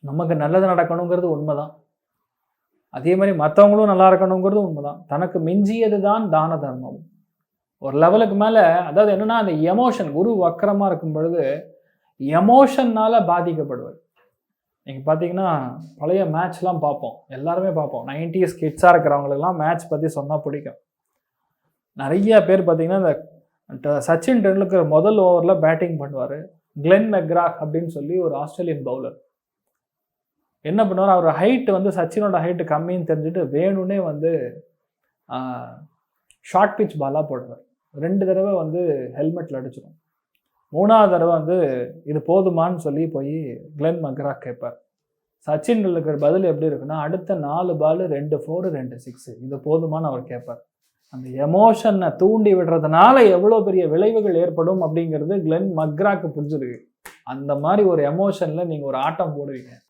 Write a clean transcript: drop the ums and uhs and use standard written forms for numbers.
நமக்கு நல்லது நடக்கணுங்கிறது உண்மைதான். அதே மாதிரி மற்றவங்களும் நல்லா இருக்கணுங்கிறது உண்மைதான். தனக்கு மிஞ்சியது தான் தான தர்மம். ஒரு லெவலுக்கு மேலே அதாவது என்னன்னா அந்த எமோஷன் குரு வக்கரமாக இருக்கும் பொழுது எமோஷன்னால பாதிக்கப்படுவார். நீங்கள் பார்த்தீங்கன்னா பழைய மேட்ச்லாம் பார்ப்போம், எல்லாருமே பார்ப்போம். 90s கிட்ஸாக இருக்கிறவங்களுக்குலாம் மேட்ச் பற்றி சொன்னால் பிடிக்கும். நிறைய பேர் பார்த்தீங்கன்னா இந்த சச்சின் டெண்டுல்கர் முதல் ஓவரில் பேட்டிங் பண்ணுவார். கிளென் மெக்ராக் அப்படின்னு சொல்லி ஒரு ஆஸ்திரேலியன் பவுலர் என்ன பண்ணுவார், அவர் ஹைட்டு வந்து சச்சினோட ஹைட்டு கம்மின்னு தெரிஞ்சுட்டு வேணும்னே வந்து ஷார்ட் பிச் பாலாக போடுவார். 2 தடவை வந்து ஹெல்மெட்டில் அடிச்சிடும். 3ஆவது தடவை வந்து இது போதுமான்னு சொல்லி போய் கிளென் மெக்ராக் கேட்பார். சச்சின் டெண்டுல்கர் பதில் எப்படி இருக்குன்னா, அடுத்த 4 பால் 2 4 2 6 இது போதுமான்னு அவர் கேட்பார். அந்த எமோஷனை தூண்டி விடுறதுனால எவ்வளோ பெரிய விளைவுகள் ஏற்படும் அப்படிங்கிறது கிளென் மெக்ராக்கு புரிஞ்சிருக்கு. அந்த மாதிரி ஒரு எமோஷனில் நீங்கள் ஒரு ஆட்டம் போடுவீங்க.